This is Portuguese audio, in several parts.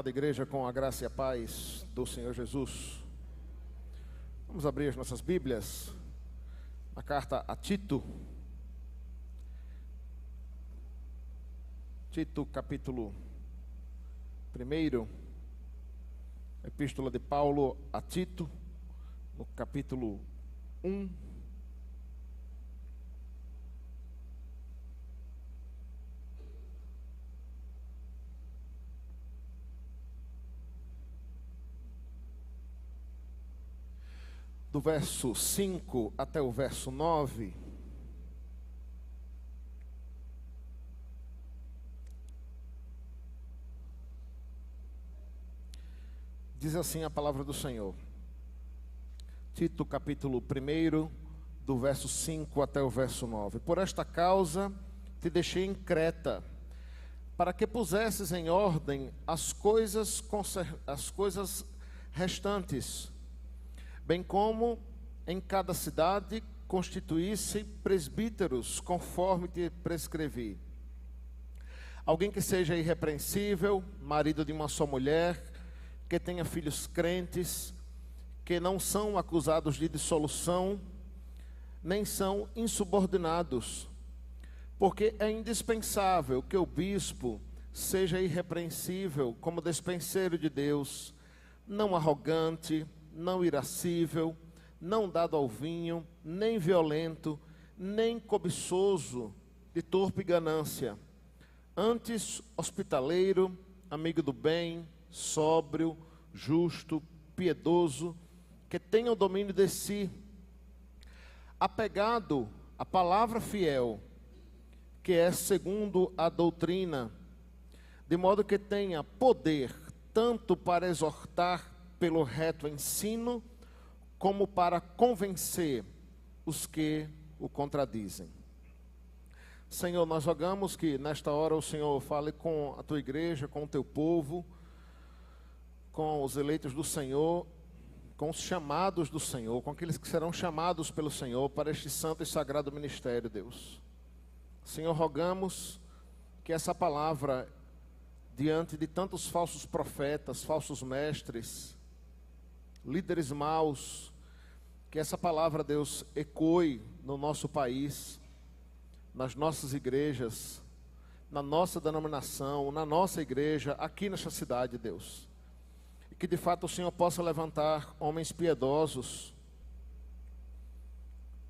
Amada igreja, com a graça e a paz do Senhor Jesus, vamos abrir as nossas Bíblias na carta a Tito. Tito, capítulo 1, Epístola de Paulo a Tito, no capítulo 1. Do verso 5 até o verso 9, diz assim a palavra do Senhor. Tito, capítulo 1, do verso 5 até o verso 9. Por esta causa te deixei em Creta, para que pusesses em ordem as coisas restantes, bem como em cada cidade constituísse presbíteros, conforme te prescrevi. Alguém que seja irrepreensível, marido de uma só mulher, que tenha filhos crentes, que não são acusados de dissolução, nem são insubordinados, porque é indispensável que o bispo seja irrepreensível como despenseiro de Deus, não arrogante, não irascível, não dado ao vinho, nem violento, nem cobiçoso de torpe ganância, antes hospitaleiro, amigo do bem, sóbrio, justo, piedoso, que tenha o domínio de si, apegado à palavra fiel, que é segundo a doutrina, de modo que tenha poder tanto para exortar pelo reto ensino, como para convencer os que o contradizem. Senhor, nós rogamos que nesta hora o Senhor fale com a tua igreja, com o teu povo, com os eleitos do Senhor, com os chamados do Senhor, com aqueles que serão chamados pelo Senhor para este santo e sagrado ministério, Deus. Senhor, rogamos que essa palavra, diante de tantos falsos profetas, falsos mestres, líderes maus, que essa palavra, Deus, ecoe no nosso país, nas nossas igrejas, na nossa denominação, na nossa igreja, aqui nesta cidade, Deus. E que de fato o Senhor possa levantar homens piedosos,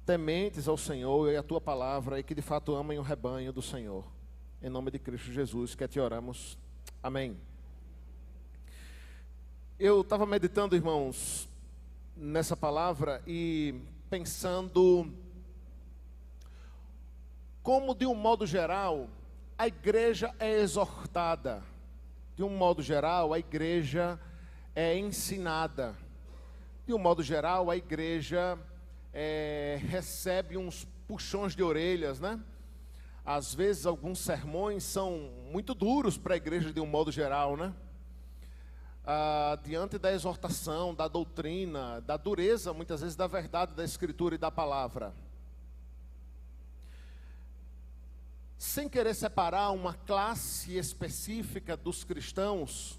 tementes ao Senhor e à tua palavra, e que de fato amem o rebanho do Senhor. Em nome de Cristo Jesus, que te oramos. Amém. Eu estava meditando, irmãos, nessa palavra e pensando como, de um modo geral, a igreja é exortada. De um modo geral, a igreja é ensinada. De um modo geral, a igreja recebe uns puxões de orelhas, né? Às vezes, alguns sermões são muito duros para a igreja de um modo geral, né? Diante da exortação, da doutrina, da dureza, muitas vezes, da verdade da Escritura e da palavra. Sem querer separar uma classe específica dos cristãos,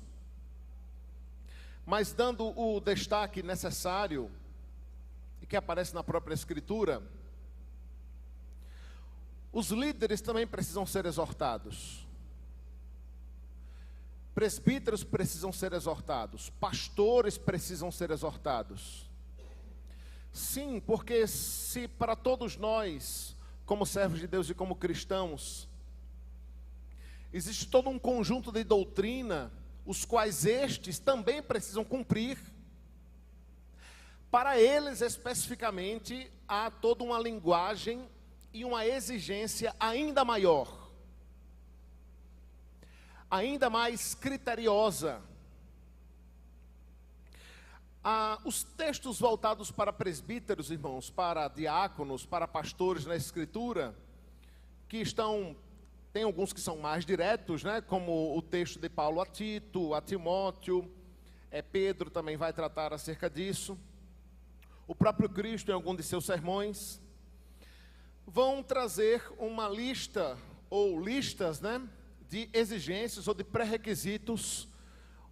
mas dando o destaque necessário, e que aparece na própria Escritura, os líderes também precisam ser exortados. Presbíteros precisam ser exortados, pastores precisam ser exortados. Sim, porque se para todos nós, como servos de Deus e como cristãos, existe todo um conjunto de doutrina, os quais estes também precisam cumprir. Para eles especificamente, há toda uma linguagem e uma exigência ainda maior, ainda mais criteriosa. Os textos voltados para presbíteros, irmãos, para diáconos, para pastores na Escritura, que tem alguns que são mais diretos, né? Como o texto de Paulo a Tito, a Timóteo, Pedro também vai tratar acerca disso. O próprio Cristo, em algum de seus sermões, vão trazer uma lista, ou listas, né? De exigências ou de pré-requisitos,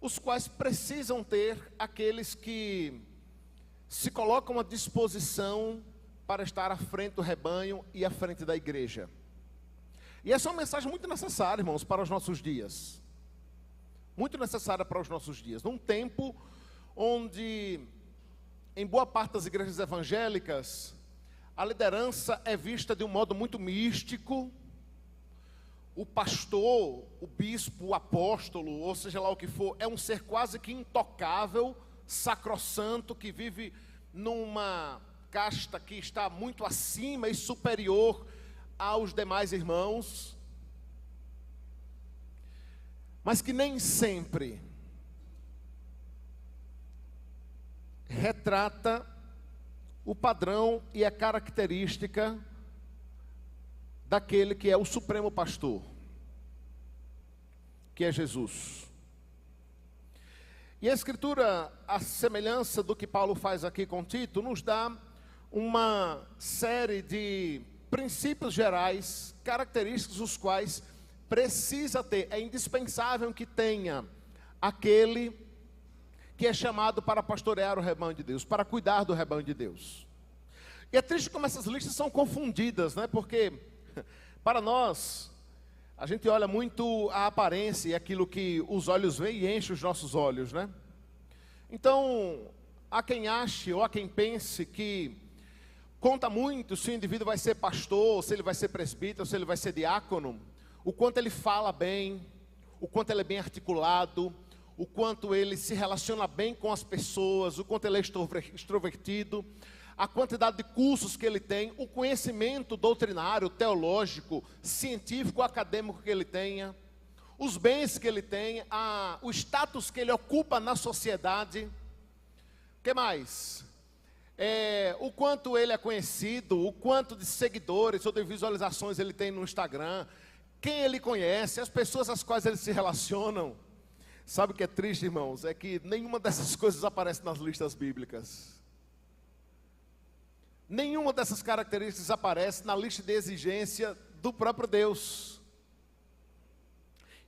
os quais precisam ter aqueles que se colocam à disposição para estar à frente do rebanho e à frente da igreja. E essa é uma mensagem muito necessária, irmãos, para os nossos dias. Muito necessária para os nossos dias. Num tempo onde, em boa parte das igrejas evangélicas, a liderança é vista de um modo muito místico. O pastor, o bispo, o apóstolo, ou seja lá o que for, é um ser quase que intocável, sacrossanto, que vive numa casta que está muito acima e superior aos demais irmãos, mas que nem sempre retrata o padrão e a característica daquele que é o supremo pastor, que é Jesus. E a Escritura, a semelhança do que Paulo faz aqui com Tito, nos dá uma série de princípios gerais, características os quais precisa ter, é indispensável que tenha aquele que é chamado para pastorear o rebanho de Deus, para cuidar do rebanho de Deus. E é triste como essas listas são confundidas, né? Porque para nós, a gente olha muito a aparência e aquilo que os olhos veem e enche os nossos olhos, né? Então, há quem ache ou há quem pense que conta muito se o indivíduo vai ser pastor, se ele vai ser presbítero, se ele vai ser diácono, o quanto ele fala bem, o quanto ele é bem articulado, o quanto ele se relaciona bem com as pessoas, o quanto ele é extrovertido, a quantidade de cursos que ele tem, o conhecimento doutrinário, teológico, científico, acadêmico que ele tenha, os bens que ele tem, o status que ele ocupa na sociedade. O que mais? O quanto ele é conhecido, o quanto de seguidores ou de visualizações ele tem no Instagram, quem ele conhece, as pessoas às quais ele se relacionam. Sabe o que é triste, irmãos? É que nenhuma dessas coisas aparece nas listas bíblicas. Nenhuma dessas características aparece na lista de exigência do próprio Deus.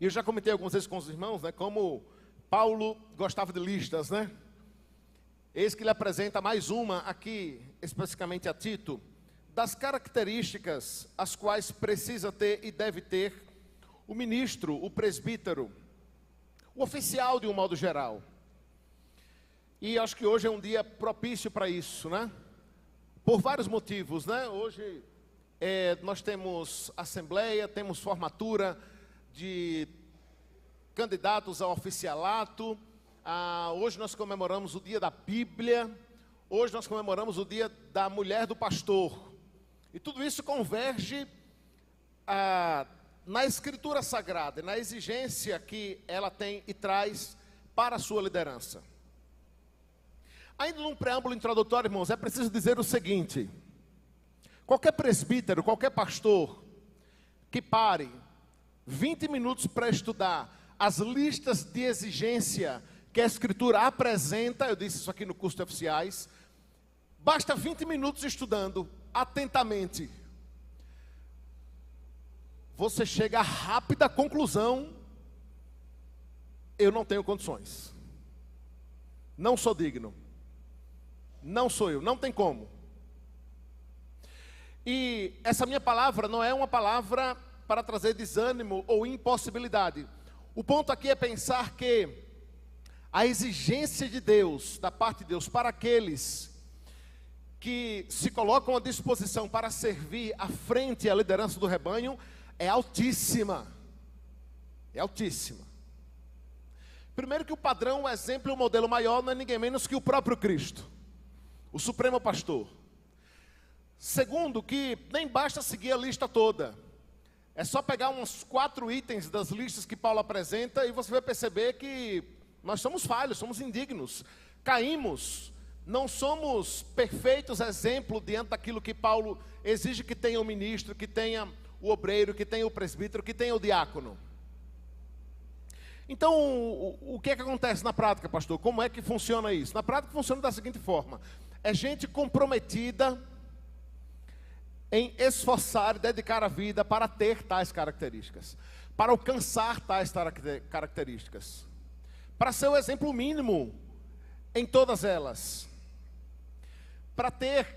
E eu já comentei algumas vezes com os irmãos, né, como Paulo gostava de listas, né? Eis que ele apresenta mais uma aqui, especificamente a Tito, das características as quais precisa ter e deve ter o ministro, o presbítero, o oficial de um modo geral. E acho que hoje é um dia propício para isso, né? Por vários motivos, né? Hoje nós temos assembleia, temos formatura de candidatos ao oficialato. Hoje nós comemoramos o dia da Bíblia. Hoje nós comemoramos o dia da mulher do pastor. E tudo isso converge na Escritura Sagrada, na exigência que ela tem e traz para a sua liderança. Ainda num preâmbulo introdutório, irmãos, é preciso dizer o seguinte: qualquer presbítero, qualquer pastor que pare 20 minutos para estudar as listas de exigência que a Escritura apresenta, eu disse isso aqui no curso de oficiais, basta 20 minutos estudando atentamente, você chega à rápida conclusão: eu não tenho condições, não sou digno, não sou eu, não tem como. E essa minha palavra não é uma palavra para trazer desânimo ou impossibilidade. O ponto aqui é pensar que a exigência de Deus, da parte de Deus, para aqueles que se colocam à disposição para servir à frente e à liderança do rebanho, é altíssima. É altíssima. Primeiro que o padrão, o exemplo e o modelo maior não é ninguém menos que o próprio Cristo, o Supremo Pastor. Segundo que nem basta seguir a lista toda. É só pegar uns 4 itens das listas que Paulo apresenta e você vai perceber que nós somos falhos, somos indignos, caímos, não somos perfeitos exemplo diante daquilo que Paulo exige que tenha o ministro, que tenha o obreiro, que tenha o presbítero, que tenha o diácono. Então, o que é que acontece na prática, pastor? Como é que funciona isso? Na prática funciona da seguinte forma: é gente comprometida em esforçar e dedicar a vida para ter tais características, para alcançar tais características, para ser o exemplo mínimo em todas elas, para ter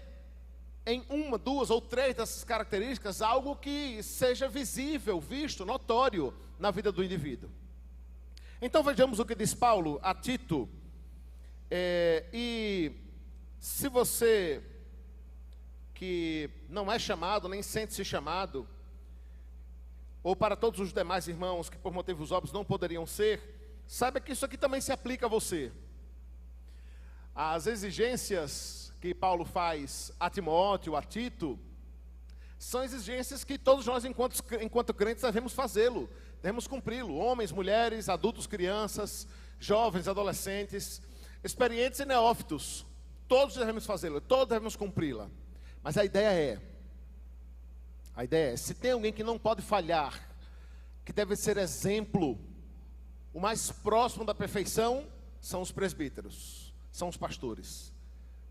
em uma, duas ou três dessas características algo que seja visível, visto, notório na vida do indivíduo. Então vejamos o que diz Paulo a Tito, e se você que não é chamado, nem sente-se chamado, ou para todos os demais irmãos que por motivos óbvios não poderiam ser, saiba que isso aqui também se aplica a você. As exigências que Paulo faz a Timóteo, a Tito, são exigências que todos nós, enquanto crentes, devemos fazê-lo, devemos cumpri-lo. Homens, mulheres, adultos, crianças, jovens, adolescentes, experientes e neófitos, todos devemos fazê-lo, todos devemos cumpri-la. Mas a ideia é, se tem alguém que não pode falhar, que deve ser exemplo, o mais próximo da perfeição, são os presbíteros, são os pastores,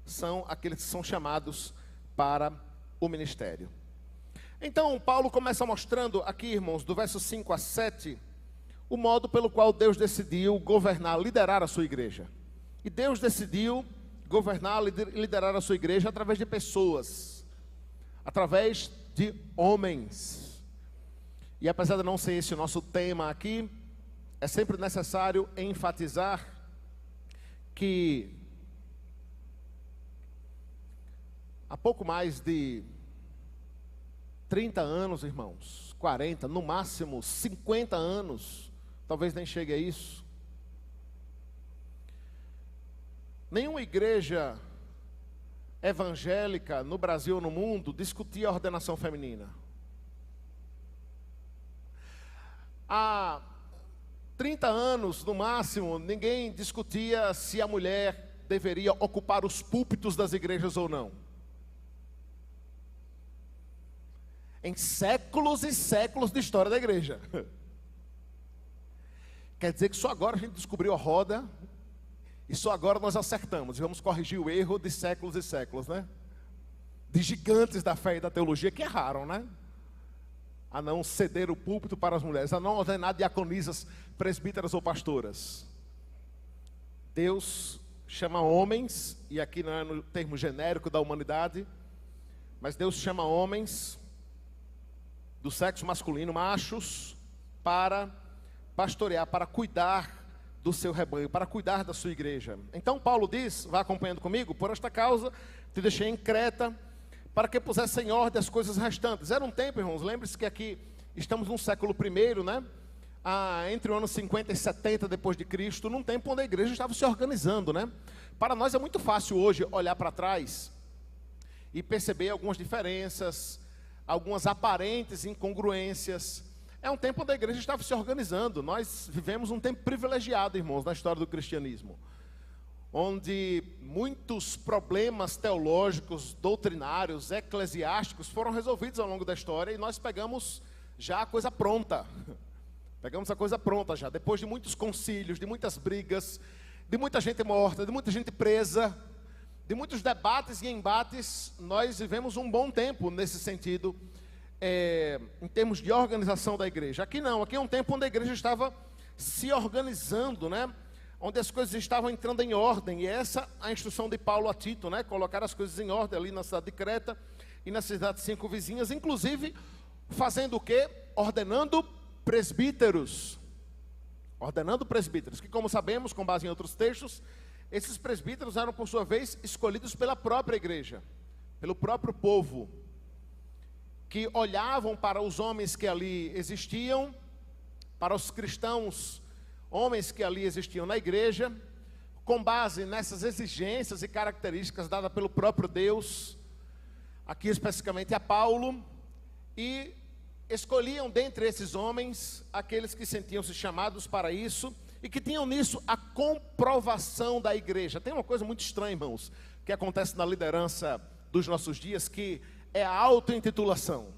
são aqueles que são chamados para o ministério. Então, Paulo começa mostrando aqui, irmãos, do verso 5 a 7, o modo pelo qual Deus decidiu governar, liderar a sua igreja. E Deus decidiu governar, liderar a sua igreja através de pessoas, através de homens. E apesar de não ser esse o nosso tema aqui, é sempre necessário enfatizar que há pouco mais de 30 anos, irmãos, 40, no máximo 50 anos, talvez nem chegue a isso, nenhuma igreja evangélica no Brasil ou no mundo discutia a ordenação feminina. Há 30 anos, no máximo, ninguém discutia se a mulher deveria ocupar os púlpitos das igrejas ou não. Em séculos e séculos de história da igreja. Quer dizer que só agora a gente descobriu a roda, e só agora nós acertamos, e vamos corrigir o erro de séculos e séculos, né? De gigantes da fé e da teologia que erraram, né? A não ceder o púlpito para as mulheres, a não ordenar diaconisas, presbíteras ou pastoras. Deus chama homens, e aqui não é no termo genérico da humanidade, mas Deus chama homens do sexo masculino, machos, para pastorear, para cuidar do seu rebanho, para cuidar da sua igreja. Então Paulo diz, vá acompanhando comigo: por esta causa te deixei em Creta, para que pusesse em ordem as coisas restantes. Era um tempo, irmãos, lembre-se que aqui estamos no século I, né? Entre o ano 50 e 70 depois de Cristo, num tempo onde a igreja estava se organizando, né? Para nós é muito fácil hoje olhar para trás e perceber algumas diferenças, algumas aparentes incongruências. É um tempo onde a igreja estava se organizando. Nós vivemos um tempo privilegiado, irmãos, na história do cristianismo, onde muitos problemas teológicos, doutrinários, eclesiásticos foram resolvidos ao longo da história, e nós pegamos já a coisa pronta. Pegamos a coisa pronta já, depois de muitos concílios, de muitas brigas, de muita gente morta, de muita gente presa, de muitos debates e embates. Nós vivemos um bom tempo nesse sentido, em termos de organização da igreja. Aqui não, aqui é um tempo onde a igreja estava se organizando, né? Onde as coisas estavam entrando em ordem, e essa é a instrução de Paulo a Tito, né? Colocar as coisas em ordem ali na cidade de Creta e nas cidades 5 vizinhas, inclusive fazendo o quê? Ordenando presbíteros, que, como sabemos, com base em outros textos, esses presbíteros eram, por sua vez, escolhidos pela própria igreja, pelo próprio povo, que olhavam para os homens que ali existiam, para os cristãos, homens que ali existiam na igreja, com base nessas exigências e características dadas pelo próprio Deus, aqui especificamente a Paulo, e escolhiam dentre esses homens aqueles que sentiam-se chamados para isso e que tinham nisso a comprovação da igreja. Tem uma coisa muito estranha, irmãos, que acontece na liderança dos nossos dias, que é a auto-intitulação,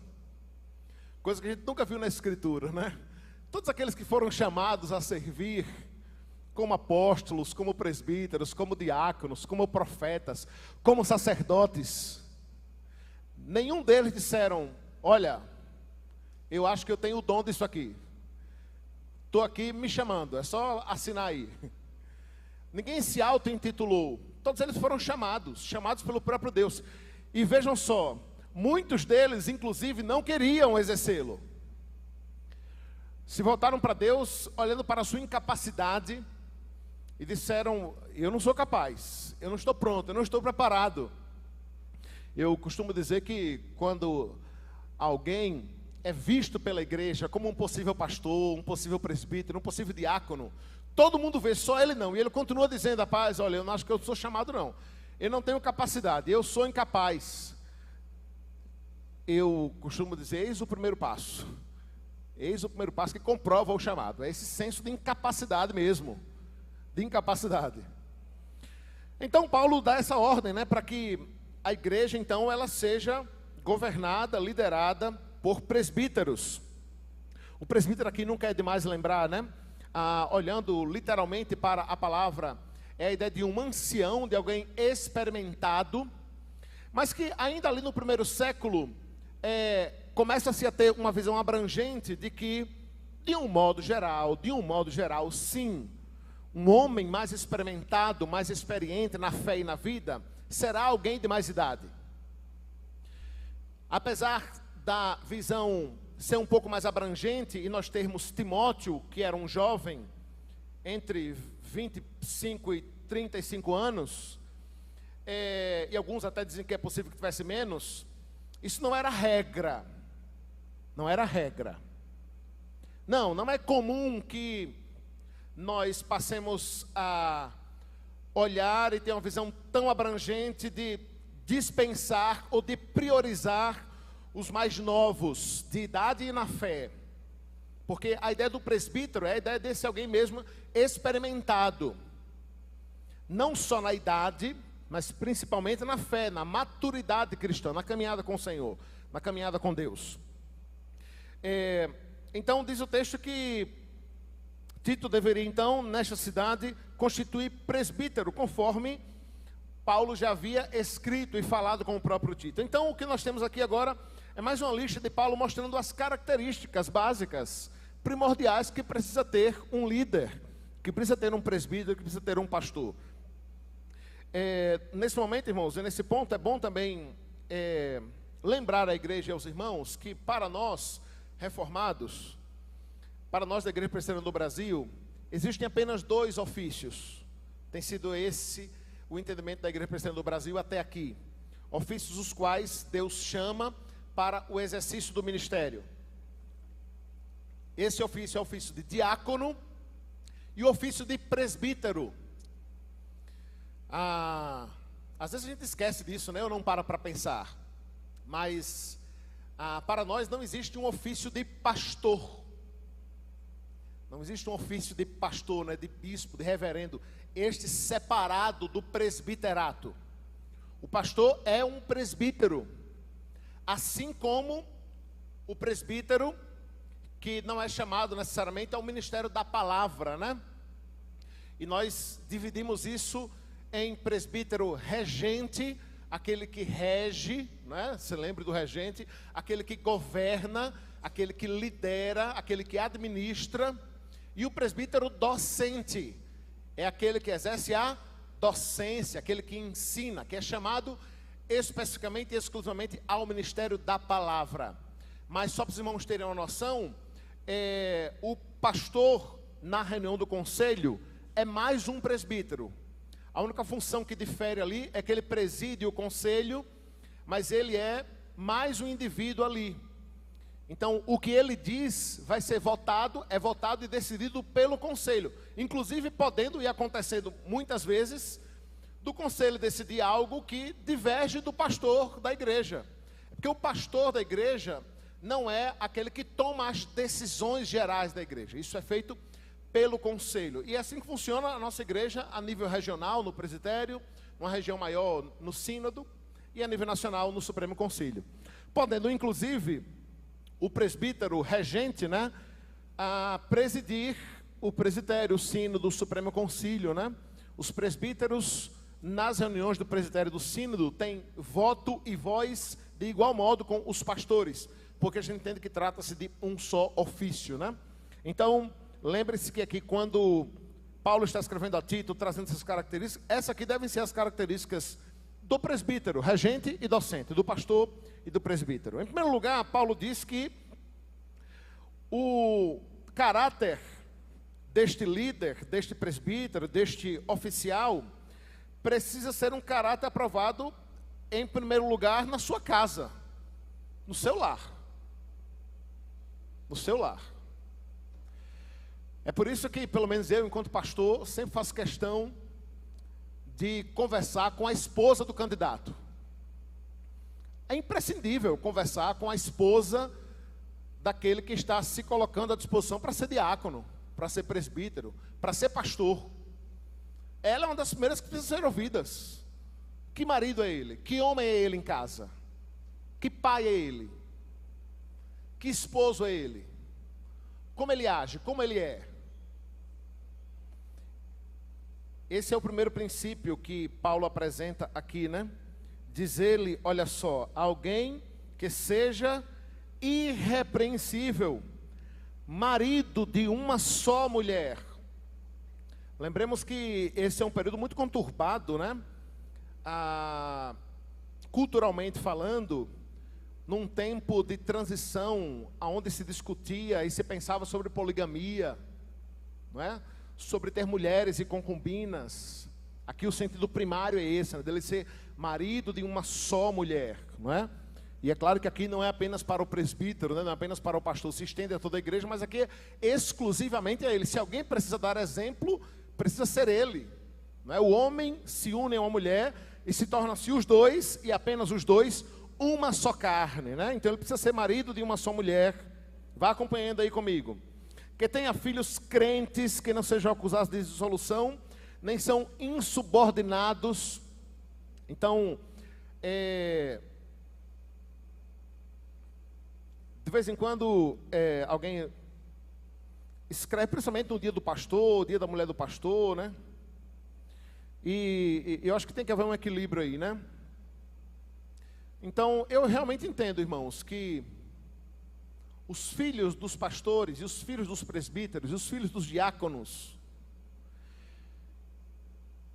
coisa que a gente nunca viu na Escritura, né? Todos aqueles que foram chamados a servir como apóstolos, como presbíteros, como diáconos, como profetas, como sacerdotes, nenhum deles disseram: olha, eu acho que eu tenho o dom disso aqui, estou aqui me chamando, é só assinar aí. Ninguém se auto-intitulou. Todos eles foram chamados pelo próprio Deus. E vejam só, muitos deles, inclusive, não queriam exercê-lo. Se voltaram para Deus, olhando para a sua incapacidade, e disseram: eu não sou capaz, eu não estou pronto, eu não estou preparado. Eu costumo dizer que quando alguém é visto pela igreja como um possível pastor, um possível presbítero, um possível diácono, todo mundo vê, só ele não. E ele continua dizendo: rapaz, olha, eu não acho que eu sou chamado não. Eu não tenho capacidade, eu sou incapaz. Eu costumo dizer: eis o primeiro passo. Eis o primeiro passo que comprova o chamado. É esse senso de incapacidade mesmo. De incapacidade. Então Paulo dá essa ordem, né, para que a igreja então ela seja governada, liderada por presbíteros. O presbítero aqui nunca é demais lembrar, né? Olhando literalmente para a palavra, é a ideia de um ancião, de alguém experimentado, mas que ainda ali no primeiro século começa-se a ter uma visão abrangente de que, de um modo geral, sim, um homem mais experimentado, mais experiente na fé e na vida, será alguém de mais idade. Apesar da visão ser um pouco mais abrangente, e nós termos Timóteo, que era um jovem, entre 25 e 35 anos, e alguns até dizem que é possível que tivesse menos, isso não era regra. Não era regra. Não é comum que nós passemos a olhar e ter uma visão tão abrangente de dispensar ou de priorizar os mais novos de idade e na fé. Porque a ideia do presbítero é a ideia desse alguém mesmo experimentado. Não só na idade, mas principalmente na fé, na maturidade cristã, na caminhada com o Senhor, na caminhada com Deus. Então diz o texto que Tito deveria então, nesta cidade, constituir presbítero, conforme Paulo já havia escrito e falado com o próprio Tito. Então o que nós temos aqui agora é mais uma lista de Paulo mostrando as características básicas, primordiais que precisa ter um líder, que precisa ter um presbítero, que precisa ter um pastor. Nesse momento, irmãos, e nesse ponto é bom também lembrar à igreja e aos irmãos que para nós reformados, para nós da Igreja Presbiteriana do Brasil, existem apenas 2 ofícios. Tem sido esse o entendimento da Igreja Presbiteriana do Brasil até aqui. Ofícios os quais Deus chama para o exercício do ministério. Esse ofício é o ofício de diácono e o ofício de presbítero. Às vezes a gente esquece disso, né? Eu não paro para pensar. Mas para nós não existe um ofício de pastor. Não existe um ofício de pastor, né? De bispo, de reverendo. Este separado do presbiterato. O pastor é um presbítero. Assim como o presbítero, que não é chamado necessariamente ao ministério da palavra, né? E nós dividimos isso em presbítero regente, aquele que rege, né? Se lembre do regente, aquele que governa, aquele que lidera, aquele que administra, e o presbítero docente, é aquele que exerce a docência, aquele que ensina, que é chamado especificamente e exclusivamente ao ministério da palavra. Mas só para os irmãos terem uma noção, o pastor na reunião do conselho é mais um presbítero. A única função que difere ali é que ele preside o conselho, mas ele é mais um indivíduo ali. Então, o que ele diz vai ser votado, é votado e decidido pelo conselho. Inclusive, podendo e acontecendo muitas vezes, do conselho decidir algo que diverge do pastor da igreja. Porque o pastor da igreja não é aquele que toma as decisões gerais da igreja. Isso é feito pelo conselho. E é assim que funciona a nossa igreja a nível regional, no presbitério, uma região maior no sínodo e a nível nacional no Supremo Concílio. Podendo, inclusive, o presbítero regente, né, a presidir o presbitério, o sínodo, o Supremo Concílio, né? Os presbíteros nas reuniões do presbitério do sínodo têm voto e voz de igual modo com os pastores, porque a gente entende que trata-se de um só ofício, né? Então, lembre-se que aqui quando Paulo está escrevendo a Tito, trazendo essas características. Essas aqui devem ser as características do presbítero, regente e docente, do pastor e do presbítero. Em primeiro lugar, Paulo diz que o caráter deste líder, deste presbítero, deste oficial, precisa ser um caráter aprovado, em primeiro lugar, na sua casa, no seu lar. No seu lar. É por isso que, pelo menos eu, enquanto pastor, sempre faço questão de conversar com a esposa do candidato. É imprescindível conversar com a esposa daquele que está se colocando à disposição para ser diácono, para ser presbítero, para ser pastor. Ela é uma das primeiras que precisa ser ouvidas. Que marido é ele? Que homem é ele em casa? Que pai é ele? Que esposo é ele? Como ele age? Como ele é? Esse é o primeiro princípio que Paulo apresenta aqui, né? Diz ele, olha só, alguém que seja irrepreensível, marido de uma só mulher. Lembremos que esse é um período muito conturbado, né? Culturalmente falando, num tempo de transição, onde se discutia e se pensava sobre poligamia, não é? Sobre ter mulheres e concubinas. Aqui o sentido primário é esse, né? Dele ser marido de uma só mulher, não é? E é claro que aqui não é apenas para o presbítero, né? Não é apenas para o pastor, se estende a toda a igreja, mas aqui é exclusivamente a ele. Se alguém precisa dar exemplo, precisa ser ele, não é? O homem se une a uma mulher e se torna-se os dois, e apenas os dois, uma só carne, né? Então ele precisa ser marido de uma só mulher. Vá acompanhando aí comigo. Que tenha filhos crentes, que não sejam acusados de dissolução, nem são insubordinados. Então, de vez em quando, alguém escreve, principalmente no dia do pastor, dia da mulher do pastor, né? E eu acho que tem que haver um equilíbrio aí, né? Então, eu realmente entendo, irmãos, que os filhos dos pastores, e os filhos dos presbíteros, e os filhos dos diáconos,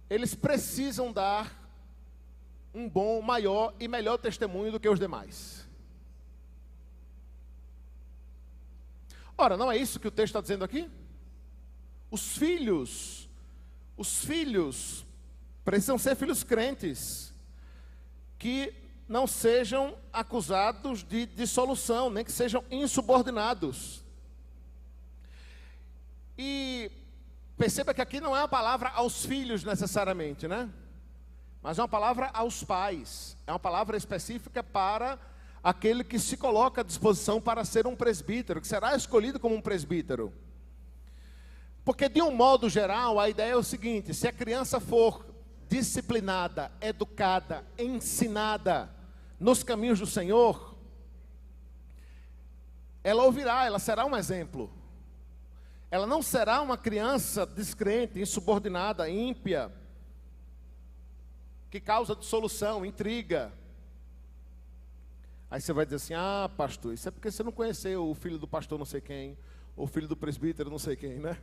eles precisam dar um bom, maior e melhor testemunho do que os demais. Ora, não é isso que o texto está dizendo aqui? Os filhos precisam ser filhos crentes, que não sejam acusados de dissolução, nem que sejam insubordinados. E perceba que aqui não é uma palavra aos filhos necessariamente, né? Mas é uma palavra aos pais. É uma palavra específica para aquele que se coloca à disposição para ser um presbítero, que será escolhido como um presbítero. Porque de um modo geral, a ideia é o seguinte: se a criança for disciplinada, educada, ensinada nos caminhos do Senhor, ela ouvirá, ela será um exemplo. Ela não será uma criança descrente, insubordinada, ímpia, que causa dissolução, intriga. Aí você vai dizer assim: ah, pastor, isso é porque você não conheceu o filho do pastor não sei quem, ou o filho do presbítero não sei quem, né?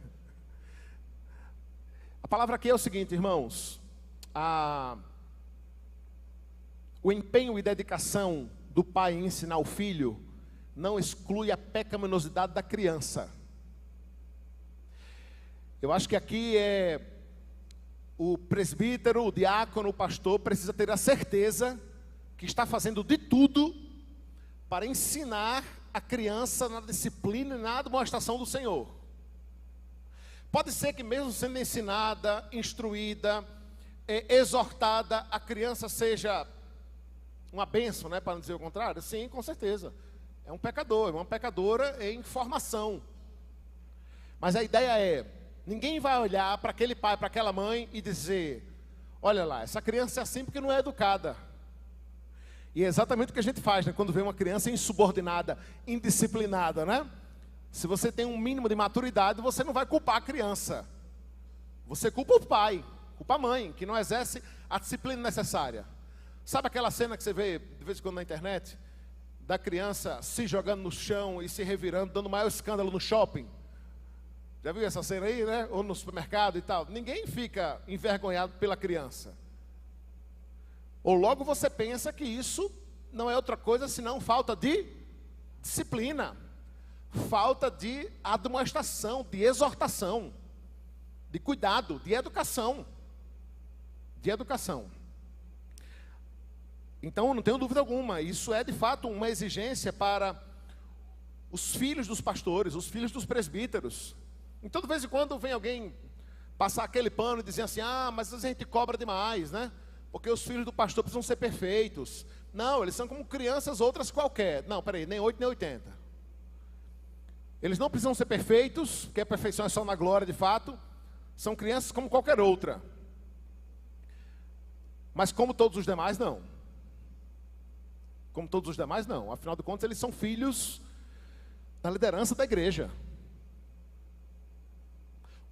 A palavra aqui é o seguinte, irmãos: o empenho e dedicação do pai em ensinar o filho não exclui a pecaminosidade da criança. Eu acho que aqui o presbítero, o diácono, o pastor precisa ter a certeza que está fazendo de tudo para ensinar a criança na disciplina e na admoestação do Senhor. Pode ser que mesmo sendo ensinada, instruída, exortada, a criança seja uma bênção, né, para não dizer o contrário. Sim, com certeza. É um pecador, é uma pecadora em formação. Mas a ideia é: ninguém vai olhar para aquele pai, para aquela mãe e dizer: olha lá, essa criança é assim porque não é educada. E é exatamente o que a gente faz, né, quando vê uma criança insubordinada, indisciplinada, né? Se você tem um mínimo de maturidade, você não vai culpar a criança. Você culpa o pai, culpa a mãe, que não exerce a disciplina necessária. Sabe aquela cena que você vê de vez em quando na internet, da criança se jogando no chão e se revirando, dando maior escândalo no shopping? Já viu essa cena aí, né? Ou no supermercado e tal. Ninguém fica envergonhado pela criança. Ou logo você pensa que isso não é outra coisa senão falta de disciplina, falta de admoestação, de exortação, de cuidado, de educação. De educação. Então, não tenho dúvida alguma, isso é de fato uma exigência para os filhos dos pastores, os filhos dos presbíteros. Então, de vez em quando vem alguém passar aquele pano e dizer assim, mas a gente cobra demais, né? Porque os filhos do pastor precisam ser perfeitos. Não, eles são como crianças outras qualquer. Não, peraí, nem 8 nem 80. Eles não precisam ser perfeitos, porque a perfeição é só na glória de fato. São crianças como qualquer outra. Mas como todos os demais, não. Como todos os demais, não. Afinal de contas, eles são filhos da liderança da igreja.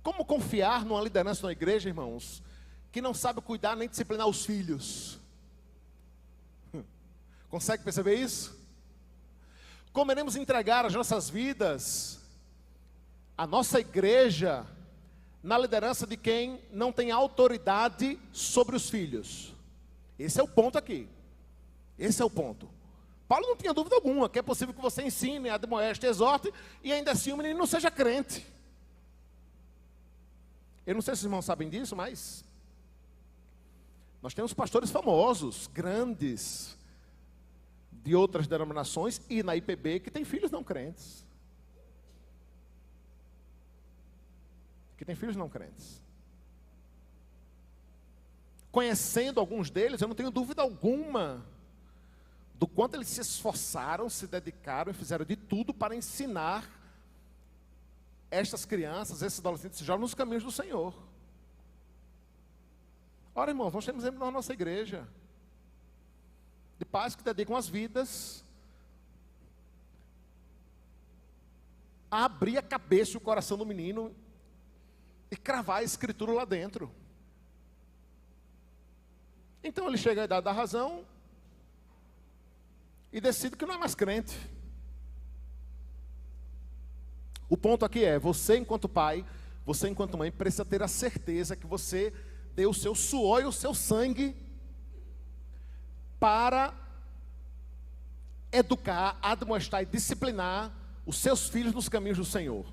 Como confiar numa liderança na igreja, irmãos, que não sabe cuidar nem disciplinar os filhos? Consegue perceber isso? Como iremos entregar as nossas vidas, a nossa igreja, na liderança de quem não tem autoridade sobre os filhos? Esse é o ponto aqui. Esse é o ponto. Paulo não tinha dúvida alguma que é possível que você ensine, admoeste, exorte, e ainda assim o menino não seja crente. Eu não sei se os irmãos sabem disso, mas nós temos pastores famosos, grandes, de outras denominações e na IPB que tem filhos não crentes. Que tem filhos não crentes. Conhecendo alguns deles, eu não tenho dúvida alguma do quanto eles se esforçaram, se dedicaram e fizeram de tudo para ensinar estas crianças, esses adolescentes, esses jovens nos caminhos do Senhor. Ora, irmãos, nós temos exemplo na nossa igreja de pais que dedicam as vidas a abrir a cabeça e o coração do menino e cravar a escritura lá dentro. Então ele chega à idade da razão e decide que não é mais crente. O ponto aqui é, você enquanto pai, você enquanto mãe, precisa ter a certeza que você deu o seu suor e o seu sangue para educar, admoestar e disciplinar os seus filhos nos caminhos do Senhor.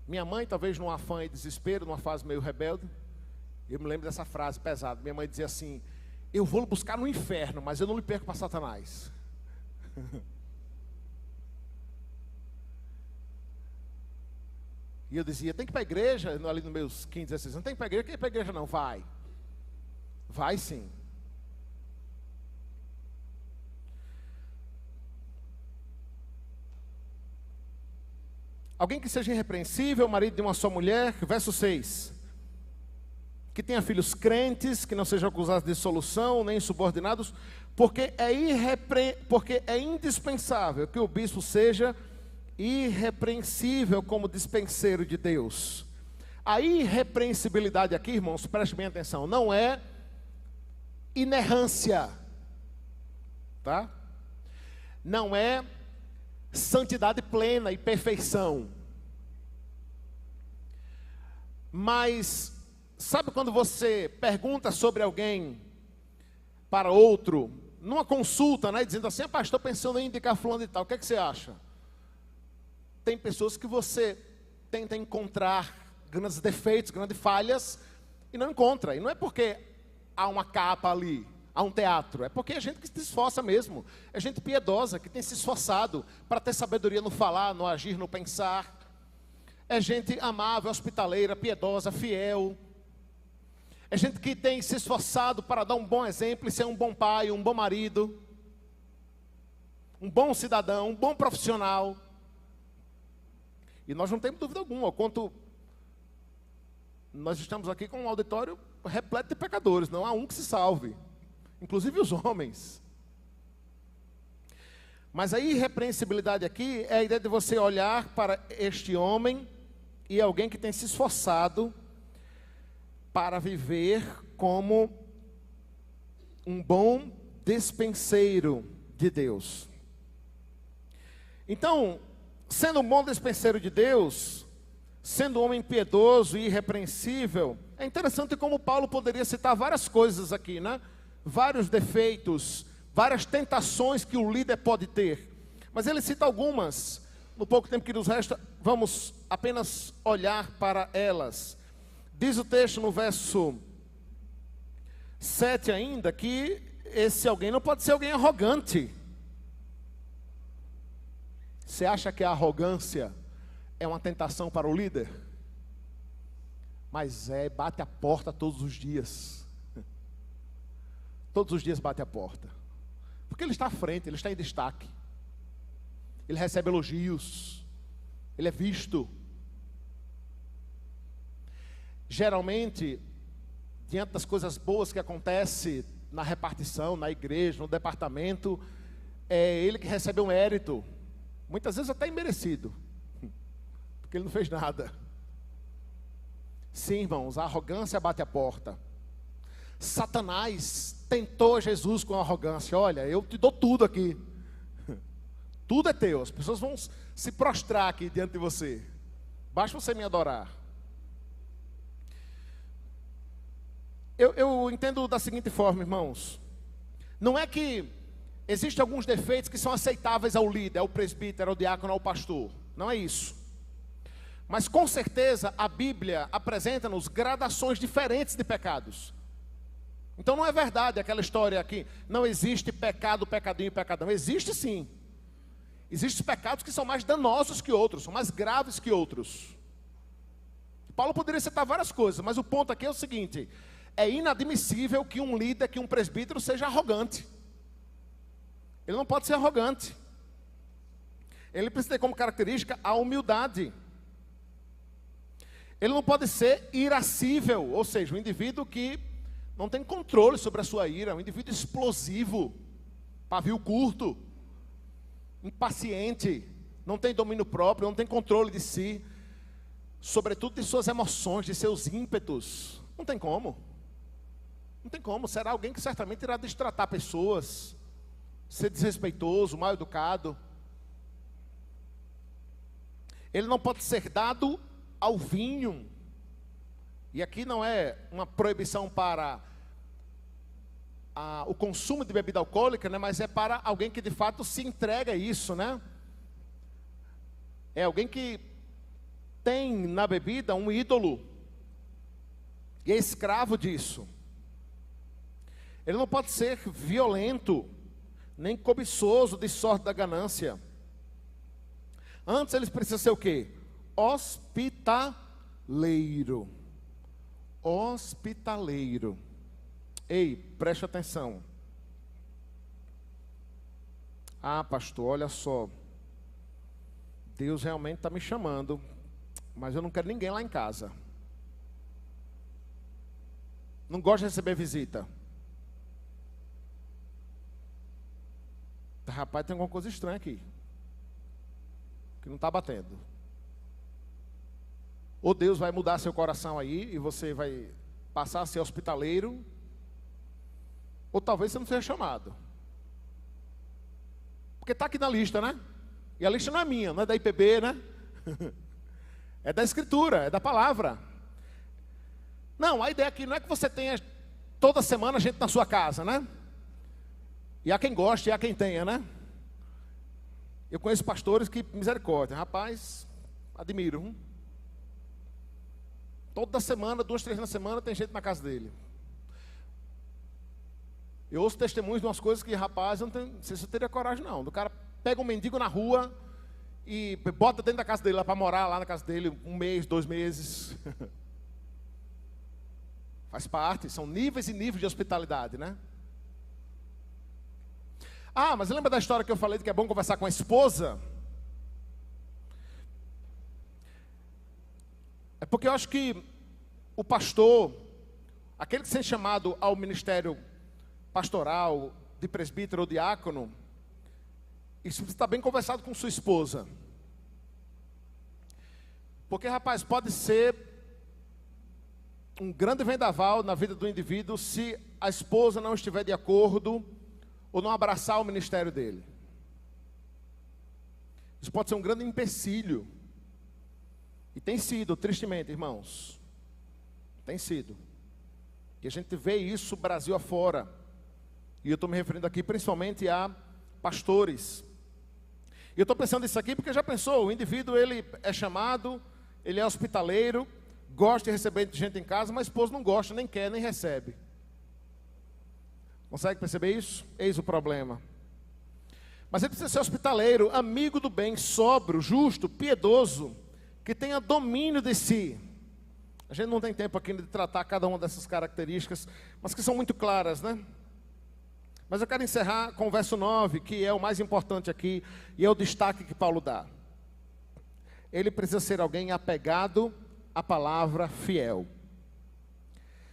Minha mãe, talvez num afã e desespero, numa fase meio rebelde, eu me lembro dessa frase pesada. Minha mãe dizia assim, eu vou lhe buscar no inferno, mas eu não lhe perco para Satanás. E eu dizia, tem que ir para a igreja, ali nos meus 15, 16 anos, não tem que ir para a igreja, quer ir para a igreja não, vai. Vai sim. Alguém que seja irrepreensível, marido de uma só mulher, verso 6. Que tenha filhos crentes, que não sejam acusados de dissolução, nem insubordinados, porque é indispensável que o bispo seja irrepreensível como dispenseiro de Deus. A irrepreensibilidade aqui, irmãos, preste bem atenção, não é inerrância, tá? Não é santidade plena e perfeição. Mas sabe quando você pergunta sobre alguém para outro, numa consulta, né, dizendo assim, pastor, estou pensando em indicar fulano e tal, o que é que você acha? Tem pessoas que você tenta encontrar grandes defeitos, grandes falhas, e não encontra. E não é porque há uma capa ali, há um teatro. É porque é gente que se esforça mesmo. É gente piedosa, que tem se esforçado para ter sabedoria no falar, no agir, no pensar. É gente amável, hospitaleira, piedosa, fiel. É gente que tem se esforçado para dar um bom exemplo e ser um bom pai, um bom marido, um bom cidadão, um bom profissional. E nós não temos dúvida alguma, o quanto nós estamos aqui com um auditório repleto de pecadores, não há um que se salve, inclusive os homens. Mas a irrepreensibilidade aqui é a ideia de você olhar para este homem e alguém que tem se esforçado para viver como um bom dispenseiro de Deus. Então, sendo um bom despenseiro de Deus, sendo um homem piedoso e irrepreensível. É interessante como Paulo poderia citar várias coisas aqui, né? Vários defeitos, várias tentações que o líder pode ter. Mas ele cita algumas. No pouco tempo que nos resta, vamos apenas olhar para elas. Diz o texto no verso 7 ainda, que esse alguém não pode ser alguém arrogante. Você acha que a arrogância é uma tentação para o líder? Mas bate a porta todos os dias. Todos os dias bate a porta. Porque ele está à frente, ele está em destaque. Ele recebe elogios. Ele é visto. Geralmente, diante das coisas boas que acontecem na repartição, na igreja, no departamento, é ele que recebe o mérito. Muitas vezes até imerecido. Porque ele não fez nada. Sim, irmãos, a arrogância bate a porta. Satanás tentou Jesus com arrogância. Olha, eu te dou tudo aqui. Tudo é teu. As pessoas vão se prostrar aqui diante de você. Basta você me adorar. Eu entendo da seguinte forma, irmãos. Não é que existem alguns defeitos que são aceitáveis ao líder, ao presbítero, ao diácono, ao pastor. Não é isso. Mas com certeza a Bíblia apresenta-nos gradações diferentes de pecados. Então não é verdade aquela história aqui, não existe pecado, pecadinho e pecadão. Existe sim. Existem pecados que são mais danosos que outros, são mais graves que outros. Paulo poderia citar várias coisas, mas o ponto aqui é o seguinte: é inadmissível que um líder, que um presbítero seja arrogante. Ele não pode ser arrogante. Ele precisa ter como característica a humildade. Ele não pode ser irascível, ou seja, um indivíduo que não tem controle sobre a sua ira, um indivíduo explosivo, pavio curto, impaciente, não tem domínio próprio, não tem controle de si, sobretudo de suas emoções, de seus ímpetos. Não tem como. Não tem como. Será alguém que certamente irá destratar pessoas, ser desrespeitoso, mal educado. Ele não pode ser dado ao vinho. E aqui não é uma proibição para o consumo de bebida alcoólica, né? Mas é para alguém que de fato se entrega a isso, né? É alguém que tem na bebida um ídolo e é escravo disso. Ele não pode ser violento, nem cobiçoso de sorte da ganância. Antes eles precisam ser o quê? Hospitaleiro. Hospitaleiro. Ei, preste atenção. Ah, pastor, olha só. Deus realmente está me chamando, mas eu não quero ninguém lá em casa. Não gosto de receber visita. Rapaz, tem alguma coisa estranha aqui, que não está batendo. Ou Deus vai mudar seu coração aí, e você vai passar a ser hospitaleiro, ou talvez você não seja chamado. Porque está aqui na lista, né? E a lista não é minha, não é da IPB, né? É da Escritura, é da palavra. Não, a ideia aqui não é que você tenha toda semana gente na sua casa, né? E há quem goste, e há quem tenha, né? Eu conheço pastores que, misericórdia, rapaz, admiro. Toda semana, 2, 3 na semana, tem gente na casa dele. Eu ouço testemunhos de umas coisas que, rapaz, eu não sei se eu teria coragem não. O cara pega um mendigo na rua e bota dentro da casa dele, lá para morar lá na casa dele, 1 mês, 2 meses. Faz parte, são níveis e níveis de hospitalidade, né? Ah, mas lembra da história que eu falei de que é bom conversar com a esposa? É porque eu acho que o pastor, aquele que se sente chamado ao ministério pastoral, de presbítero ou diácono, isso precisa estar bem conversado com sua esposa. Porque, rapaz, pode ser um grande vendaval na vida do indivíduo se a esposa não estiver de acordo ou não abraçar o ministério dele. Isso pode ser um grande empecilho. E tem sido, tristemente, irmãos. Tem sido. E a gente vê isso Brasil afora. E eu estou me referindo aqui principalmente a pastores. E eu estou pensando isso aqui porque já pensou, o indivíduo ele é chamado, ele é hospitaleiro, gosta de receber gente em casa, mas a esposa não gosta, nem quer, nem recebe. Consegue perceber isso? Eis o problema. Mas ele precisa ser hospitaleiro, amigo do bem, sóbrio, justo, piedoso, que tenha domínio de si. A gente não tem tempo aqui de tratar cada uma dessas características, mas que são muito claras, né? Mas eu quero encerrar com o verso 9, que é o mais importante aqui, e é o destaque que Paulo dá. Ele precisa ser alguém apegado à palavra fiel,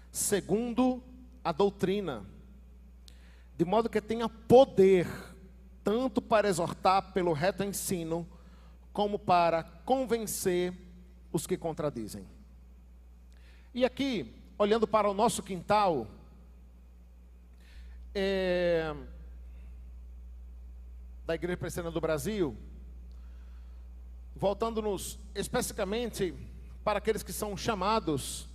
segundo a doutrina, de modo que tenha poder, tanto para exortar pelo reto ensino, como para convencer os que contradizem. E aqui, olhando para o nosso quintal, da Igreja Presbiteriana do Brasil, voltando-nos especificamente para aqueles que são chamados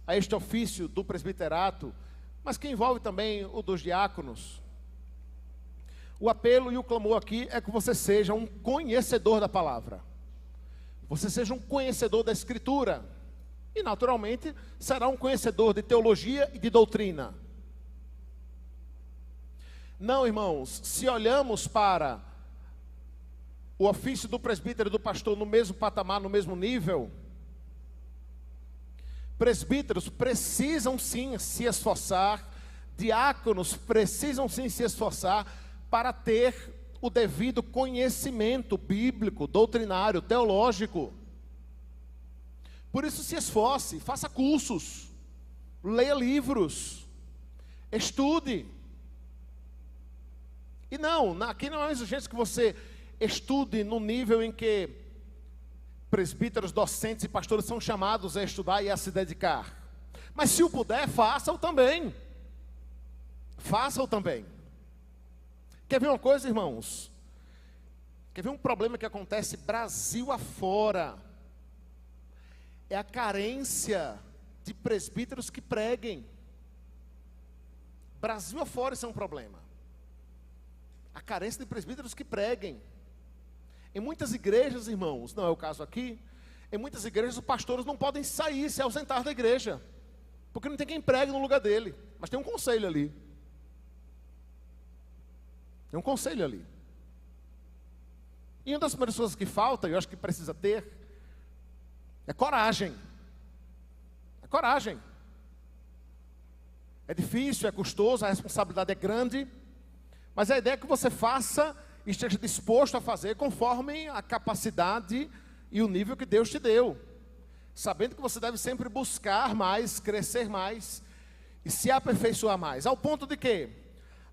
a este ofício do presbiterato, mas que envolve também o dos diáconos. O apelo e o clamor aqui é que você seja um conhecedor da palavra. Você seja um conhecedor da Escritura. E naturalmente será um conhecedor de teologia e de doutrina. Não, irmãos, se olhamos para o ofício do presbítero e do pastor no mesmo patamar, no mesmo nível, presbíteros precisam sim se esforçar, diáconos precisam sim se esforçar para ter o devido conhecimento bíblico, doutrinário, teológico. Por isso se esforce, faça cursos, leia livros, estude. E não, aqui não é uma exigência que você estude no nível em que presbíteros, docentes e pastores são chamados a estudar e a se dedicar. Mas se o puder, faça-o também. Faça-o também. Quer ver uma coisa, irmãos? Quer ver um problema que acontece Brasil afora? É a carência de presbíteros que preguem. Brasil afora, isso é um problema. A carência de presbíteros que preguem. Em muitas igrejas, irmãos, não é o caso aqui, em muitas igrejas os pastores não podem sair, se ausentar da igreja, porque não tem quem pregue no lugar dele, mas tem um conselho ali. Tem um conselho ali. E uma das primeiras coisas que falta, eu acho que precisa ter, é coragem. É coragem. É difícil, é custoso, a responsabilidade é grande, mas a ideia é que você faça e esteja disposto a fazer conforme a capacidade e o nível que Deus te deu. Sabendo que você deve sempre buscar mais, crescer mais e se aperfeiçoar mais. Ao ponto de quê?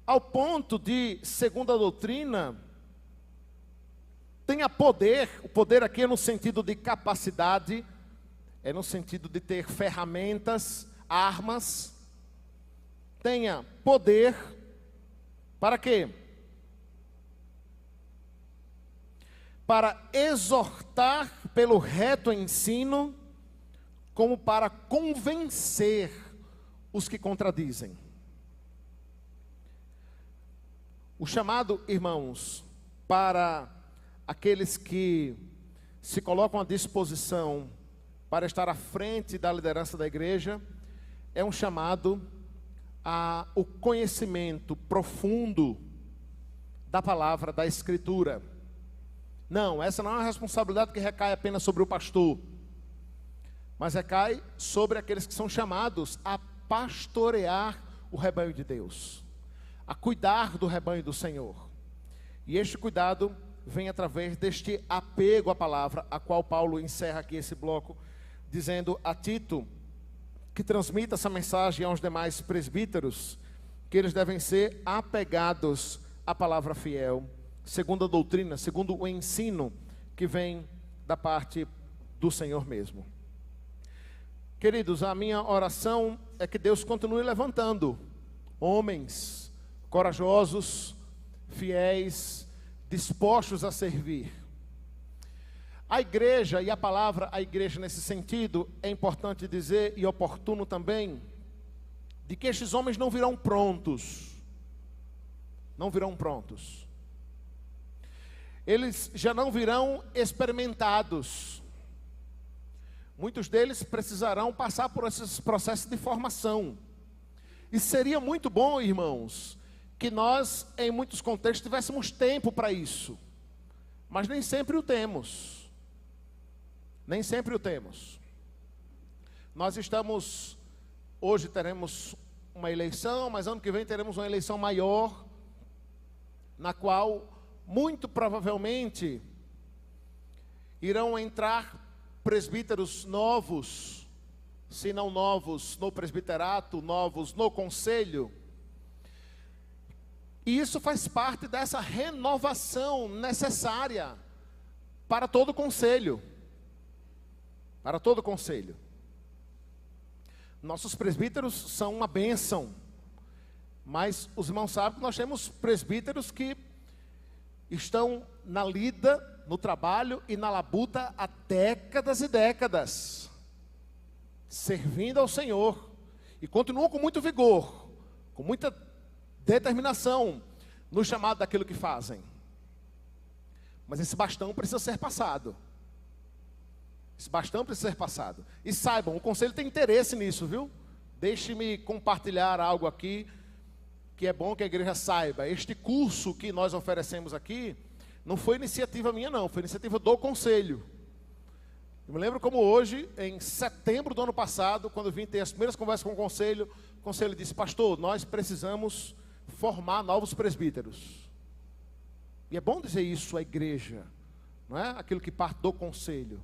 Ao ponto de, segundo a doutrina, tenha poder. O poder aqui é no sentido de capacidade, é no sentido de ter ferramentas, armas. Tenha poder. Para quê? Para exortar pelo reto ensino, como para convencer os que contradizem. O chamado, irmãos, para aqueles que se colocam à disposição para estar à frente da liderança da igreja, é um chamado o conhecimento profundo da palavra, da Escritura. Não, essa não é uma responsabilidade que recai apenas sobre o pastor, mas recai sobre aqueles que são chamados a pastorear o rebanho de Deus, a cuidar do rebanho do Senhor. E este cuidado vem através deste apego à palavra, a qual Paulo encerra aqui esse bloco, dizendo a Tito, que transmita essa mensagem aos demais presbíteros, que eles devem ser apegados à palavra fiel, segundo a doutrina, segundo o ensino que vem da parte do Senhor mesmo. Queridos, a minha oração é que Deus continue levantando homens corajosos, fiéis, dispostos a servir. A igreja, e a palavra a igreja nesse sentido, é importante dizer, e oportuno também, de que estes homens não virão prontos. Não virão prontos. Eles já não virão experimentados. Muitos deles precisarão passar por esses processos de formação. E seria muito bom, irmãos, que nós, em muitos contextos, tivéssemos tempo para isso. Mas nem sempre o temos. Nem sempre o temos. Nós estamos, hoje teremos uma eleição, mas ano que vem teremos uma eleição maior, na qual, muito provavelmente, irão entrar presbíteros novos, se não novos no presbiterato, novos no conselho. E isso faz parte dessa renovação necessária para todo o conselho. Para todo o conselho. Nossos presbíteros são uma bênção, mas os irmãos sabem que nós temos presbíteros que estão na lida, no trabalho e na labuta há décadas e décadas, servindo ao Senhor, e continuam com muito vigor, com muita determinação no chamado daquilo que fazem. Mas esse bastão precisa ser passado. Esse bastão precisa ser passado. E saibam, o conselho tem interesse nisso, viu? Deixe-me compartilhar algo aqui, que é bom que a igreja saiba. Este curso que nós oferecemos aqui, não foi iniciativa minha não, foi iniciativa do conselho. Eu me lembro como hoje, em setembro do ano passado, quando eu vim ter as primeiras conversas com o conselho disse: pastor, nós precisamos formar novos presbíteros. E é bom dizer isso à igreja, não é aquilo que parte do conselho.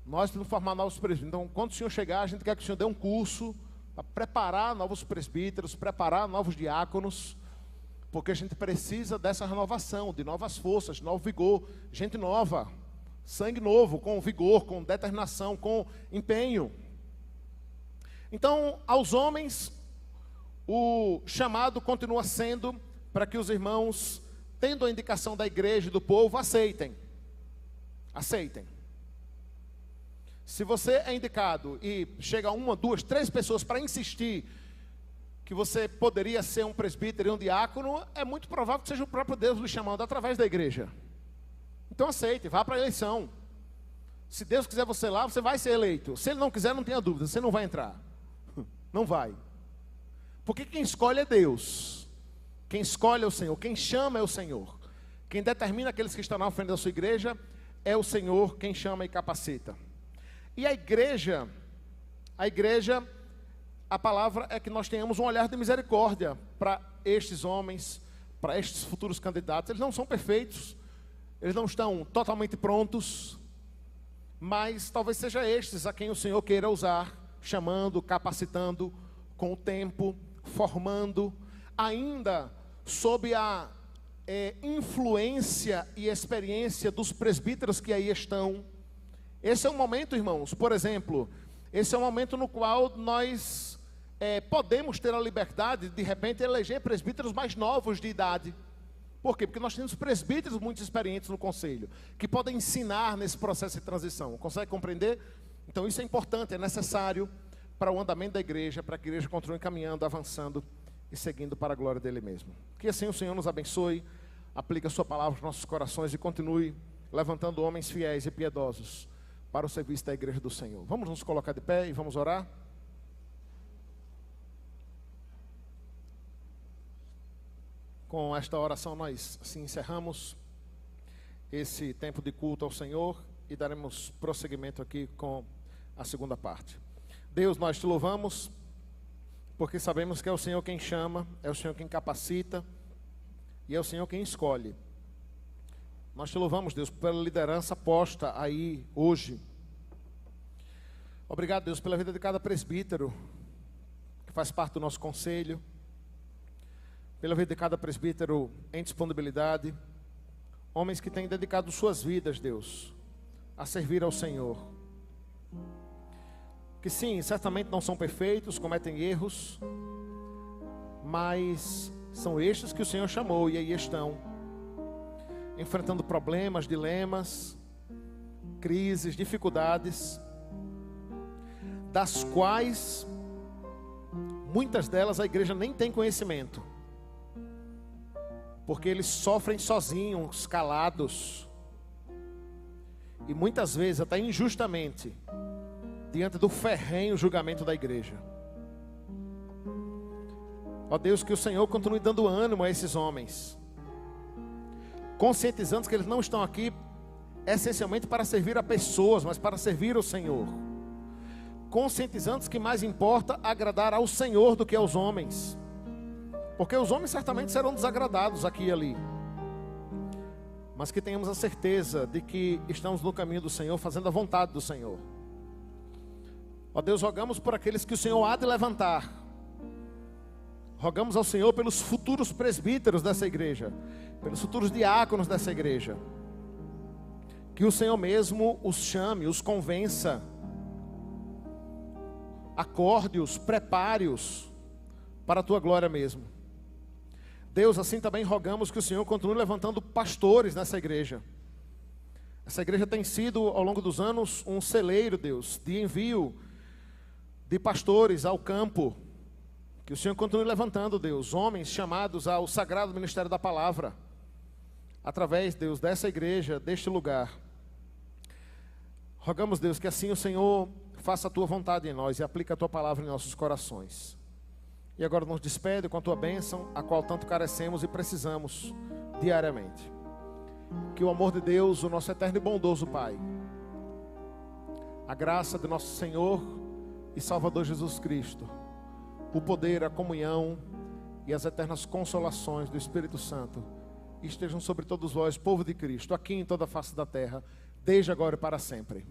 Nós temos que formar novos presbíteros. Então, quando o senhor chegar, a gente quer que o senhor dê um curso para preparar novos presbíteros, preparar novos diáconos, porque a gente precisa dessa renovação, de novas forças, de novo vigor, gente nova, sangue novo, com vigor, com determinação, com empenho. Então, aos homens, o chamado continua sendo para que os irmãos, tendo a indicação da igreja e do povo, aceitem. Aceitem. Se você é indicado e chega uma, duas, três pessoas para insistir que você poderia ser um presbítero e um diácono, é muito provável que seja o próprio Deus lhe chamando através da igreja. Então aceite, vá para a eleição. Se Deus quiser você lá, você vai ser eleito. Se Ele não quiser, não tenha dúvida, você não vai entrar. Não vai. Porque quem escolhe é Deus. Quem escolhe é o Senhor. Quem chama é o Senhor. Quem determina aqueles que estão na frente da sua igreja é o Senhor quem chama e capacita. E a igreja, a palavra é que nós tenhamos um olhar de misericórdia para estes homens, para estes futuros candidatos. Eles não são perfeitos, eles não estão totalmente prontos, mas talvez seja estes a quem o Senhor queira usar, chamando, capacitando, com o tempo, formando, ainda sob a influência e experiência dos presbíteros que aí estão. Esse é um momento, irmãos, por exemplo, esse é um momento no qual nós podemos ter a liberdade de repente eleger presbíteros mais novos de idade. Por quê? Porque nós temos presbíteros muito experientes no conselho, que podem ensinar nesse processo de transição. Consegue compreender? Então isso é importante, é necessário para o andamento da igreja, para que a igreja continue caminhando, avançando e seguindo para a glória dele mesmo. Que assim o Senhor nos abençoe, aplique a sua palavra aos nossos corações e continue levantando homens fiéis e piedosos para o serviço da igreja do Senhor. Vamos nos colocar de pé e vamos orar? Com esta oração nós assim encerramos esse tempo de culto ao Senhor e daremos prosseguimento aqui com a segunda parte. Deus, nós te louvamos porque sabemos que é o Senhor quem chama, é o Senhor quem capacita e é o Senhor quem escolhe. Nós te louvamos, Deus, pela liderança posta aí hoje. Obrigado, Deus, pela vida de cada presbítero que faz parte do nosso conselho, pela vida de cada presbítero em disponibilidade, homens que têm dedicado suas vidas, Deus, a servir ao Senhor. Que sim, certamente não são perfeitos, cometem erros, mas são estes que o Senhor chamou e aí estão enfrentando problemas, dilemas, crises, dificuldades, das quais muitas delas a igreja nem tem conhecimento, porque eles sofrem sozinhos, calados, e muitas vezes até injustamente, diante do ferrenho julgamento da igreja. Ó Deus, que o Senhor continue dando ânimo a esses homens, conscientizando que eles não estão aqui essencialmente para servir a pessoas, mas para servir o Senhor. Conscientizando que mais importa agradar ao Senhor do que aos homens, porque os homens certamente serão desagradados aqui e ali, mas que tenhamos a certeza de que estamos no caminho do Senhor, fazendo a vontade do Senhor. Ó Deus, rogamos por aqueles que o Senhor há de levantar, rogamos ao Senhor pelos futuros presbíteros dessa igreja, pelos futuros diáconos dessa igreja, que o Senhor mesmo os chame, os convença, acorde-os, prepare-os para a tua glória mesmo. Deus, assim também rogamos que o Senhor continue levantando pastores nessa igreja. Essa igreja tem sido, ao longo dos anos, um celeiro, Deus, de envio de pastores ao campo. Que o Senhor continue levantando, Deus, homens chamados ao sagrado ministério da palavra, através, Deus, dessa igreja, deste lugar. Rogamos, Deus, que assim o Senhor faça a tua vontade em nós e aplique a tua palavra em nossos corações. E agora nos despede com a tua bênção, a qual tanto carecemos e precisamos diariamente. Que o amor de Deus, o nosso eterno e bondoso Pai, a graça de nosso Senhor e Salvador Jesus Cristo, o poder, a comunhão e as eternas consolações do Espírito Santo estejam sobre todos vós, povo de Cristo, aqui em toda a face da terra, desde agora e para sempre.